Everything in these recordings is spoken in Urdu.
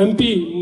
MP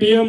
PM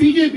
BJP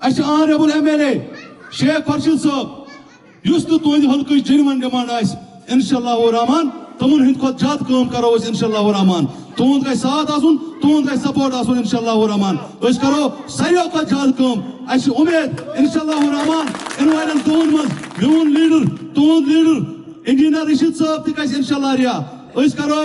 اچھا آنریبل MLA شیخ خورشید صاحب یس تو تہذ ہلکہ جینون ڈیمانڈ انشاءاللہ الرحمان تمن ہند کھت زیادہ کام کرو انشاءاللہ الرحمان تہد گژھِ ساتھ آسن تہد گژھِ سپورٹ آسن انشاءاللہ الرحمان أسۍ کرو ساروِیو کھۄتہٕ زیادٕ کٲم اَسہِ چھِ اُمید انشاءاللہ الرحمان یِنہٕ والٮ۪ن دۄہن منٛز میون لیڈر تُہُنٛد لیڈر انجینئر رشید صٲب تہِ گژھِ انشاءاللہ رہا أسۍ کرو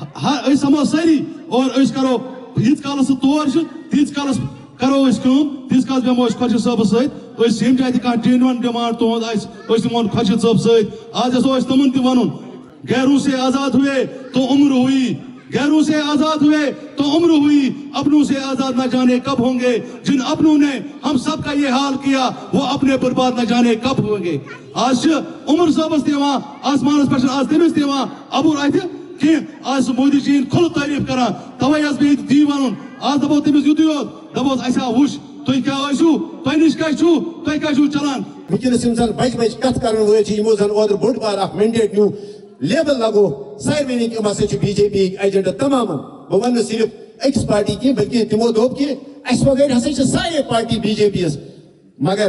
أسۍ سمو سٲری اور أسۍ کرو ییٖتِس کالس سُہ تور چھُ تیٖتِس کالس کرو أسۍ کٲم تیٖتِس کالس بیٚہمو أسۍ خۄرشیٖد صٲبس سۭتۍ أسۍ ییٚمہِ جایہِ تہِ کانٛہہ جینون ڈِمانڈ تُہُنٛد آسہِ أسۍ نِمون خۄرشیٖد صٲب سۭتۍ آز یژھو أسۍ تِمن تہِ ونُن غیروں سے آزاد ہوئے تو عمر ہوئی غیروں سے آزاد ہوئے تو عمر ہوئی اپنوں سے آزاد نہ جانے کب ہوں گے جن اپنوں نے ہم سب کا یہ حال کیا وہ اپنے برباد نہ جانے کب ہوں گے آج عمر صاحبس تیوان آسمانس پہ آج تمس تیوان ابور اتہ کی آج مودی جین کھل تعریف کران توے آز بہ دی ون آج دپو تمس یتھے یوت دپوس اسا وچ تُہۍ کیٛاہ ٲسِو تۄہہِ نِش کیٛاہ چھُو تۄہہِ کیٛاہ چھُو چلان وٕنکٮ۪نس یِم زن بجہِ بجہِ کتھ کرن وٲلۍ چھِ یِمو زن اوترٕ بوٚڑ بار اکھ مینڈیٹ نیوٗ لیبل لگو سارے یِم ہسا چھِ BJP ایجنڈا تمامن بہٕ ونہٕ نہٕ صرف أکِس پارٹی کینٛہہ بلکہِ تِمو دوٚپ کہِ اَسہِ وغٲر ہسا چھِ سارے پارٹی BJP یس مگر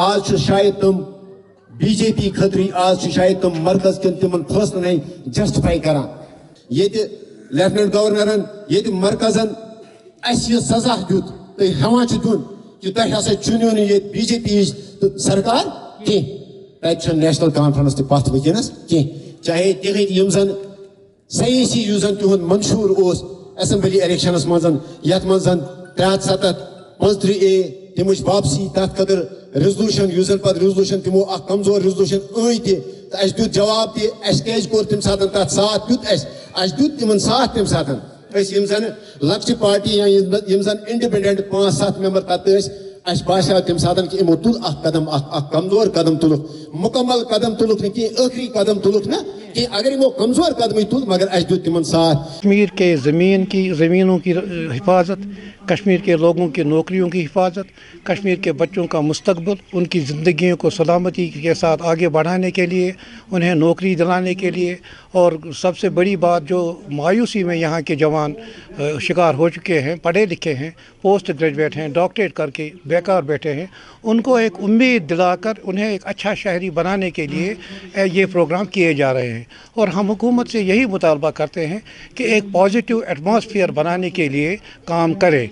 آز چھِ شاید تِم BJP خٲطرٕ آز چھِ شاید تِم مرکز کٮ۪ن تِمن فٲصلن جسٹِفاے کران ییٚتہِ لیفٹنٹ گورنرن ییٚتہِ مرکزن اَسہِ یہِ سزا دیُت تُہۍ ہٮ۪وان چھِ دیُن کہ تۄہہِ ہسا چُنِو نہٕ ییٚتہِ BJP یِچ سرکار کینٛہہ تتہِ چھنہٕ نیشنل کانفرنس تہِ پتھ وٕنکٮ۪نس کینٛہہ چاہے تِہنٛدۍ یِم زن سیٲسی یُس زن تِہُنٛد منشور اوس اسمبلی الیکشنس منٛز یتھ منٛز زن 375A تمِچ واپسی تتھ خٲطرٕ ریزولوشن یُس زن پتہٕ ریزولوشن تِمو اکھ کمزور ریزولوشن أنۍ تہِ تہٕ اَسہِ دیُت جواب تہِ اَسہِ کیازِ کوٚر تمہِ ساتہٕ تتھ ساتھ دیُت اَسہِ دیُت تِمن ساتھ تمہِ ساتہٕ أسۍ یِم زن لۄکچہِ پارٹی یا یِم زن انڈِپینڈنٹ 5-7 ممبر تتھ ٲسۍ اَسہِ باسیو تمہِ ساتہٕ کہ یِمو تُل اکھ قدم اکھ کمزور قدم تُلُکھ مُکمل قدم تُلُکھ نہٕ کینٛہہ ٲخری قدم تُلُکھ نہٕ کینٛہہ اگر یِمو کمزور قدمٕے تُل مگر اَسہِ دیُت تِمن ساتھ کشمیر کے زمینوں کی حفاظت کشمیر کے لوگوں کی نوکریوں کی حفاظت کشمیر کے بچوں کا مستقبل ان کی زندگیوں کو سلامتی کے ساتھ آگے بڑھانے کے لیے انہیں نوکری دلانے کے لیے اور سب سے بڑی بات جو مایوسی میں یہاں کے جوان شکار ہو چکے ہیں پڑھے لکھے ہیں پوسٹ گریجویٹ ہیں ڈاکٹریٹ کر کے بیکار بیٹھے ہیں ان کو ایک امید دلا کر انہیں ایک اچھا شہری بنانے کے لیے یہ پروگرام کیے جا رہے ہیں اور ہم حکومت سے یہی مطالبہ کرتے ہیں کہ ایک پازیٹیو ایٹماسفیئر بنانے کے لیے کام کرے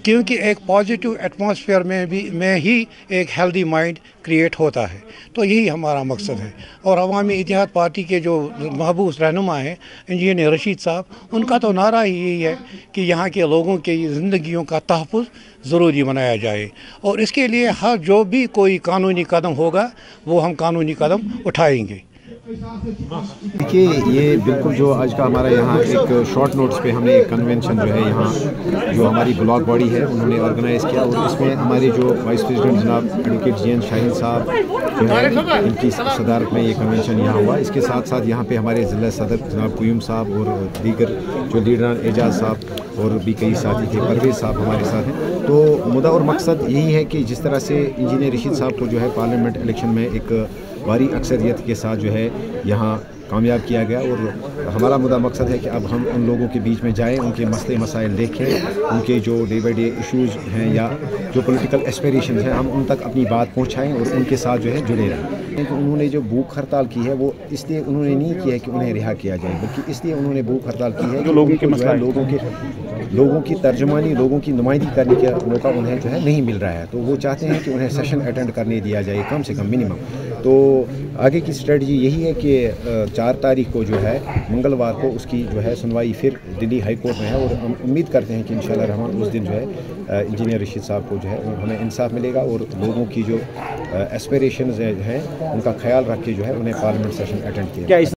کیونکہ ایک پازیٹیو ایٹماسفیئر میں ہی ایک ہیلدی مائنڈ کریٹ ہوتا ہے تو یہی ہمارا مقصد ہے اور عوامی اتحاد پارٹی کے جو محبوس رہنما ہیں انجینئر رشید صاحب ان کا تو نعرہ ہی یہی ہے کہ یہاں کے لوگوں کی زندگیوں کا تحفظ ضروری بنایا جائے اور اس کے لیے ہر جو بھی کوئی قانونی قدم ہوگا وہ ہم قانونی قدم اٹھائیں گے دیکھیے یہ بالکل جو آج کا ہمارا یہاں ایک شارٹ نوٹس پہ ہم نے ایک کنونشن جو ہے یہاں جو ہماری بلاک باڈی ہے انہوں نے آرگنائز کیا اور اس میں ہمارے جو وائس پریزیڈنٹ جناب ایڈوکیٹ جی این شاہین صاحب جو ہے ان کی صدارت میں یہ کنونشن یہاں ہوا اس کے ساتھ ساتھ یہاں پہ ہمارے ضلع صدر جناب قیوم صاحب اور دیگر جو لیڈران اعجاز صاحب اور بھی کئی ساتھی تھے پرویز صاحب ہمارے ساتھ ہیں تو مدعا اور مقصد یہی ہے کہ جس طرح سے انجینئر رشید صاحب کو جو ہے پارلیمنٹ الیکشن میں ایک بھاری اکثریت کے ساتھ جو ہے یہاں کامیاب کیا گیا اور ہمارا مدعا مقصد ہے کہ اب ہم ان لوگوں کے بیچ میں جائیں ان کے مسئلے مسائل دیکھیں ان کے جو ڈے بائی ڈے ایشوز ہیں یا جو پولیٹیکل اسپیریشنز ہیں ہم ان تک اپنی بات پہنچائیں اور ان کے ساتھ جو ہے جڑے رہیں انہوں نے جو بھوک ہڑتال کی ہے وہ اس لیے انہوں نے نہیں کیا ہے کہ انہیں رہا کیا جائے بلکہ اس لیے انہوں نے بھوک ہڑتال کی ہے کہ لوگوں کی ترجمانی لوگوں کی نمائندگی کرنے کا موقع انہیں جو ہے نہیں مل رہا ہے تو وہ چاہتے ہیں کہ انہیں سیشن اٹینڈ کرنے دیا جائے کم سے کم منیمم تو آگے کی اسٹریٹجی یہی ہے کہ 4 تاریخ کو جو ہے منگلوار کو اس کی جو ہے سنوائی پھر دلی ہائی کورٹ میں ہے اور ہم امید کرتے ہیں کہ انشاءاللہ الرحمن اس دن جو ہے انجینئر رشید صاحب کو جو ہے ہمیں انصاف ملے گا اور لوگوں کی جو ایسپیریشنز ہیں ان کا خیال رکھ کے جو ہے انہیں پارلیمنٹ سیشن اٹینڈ کیا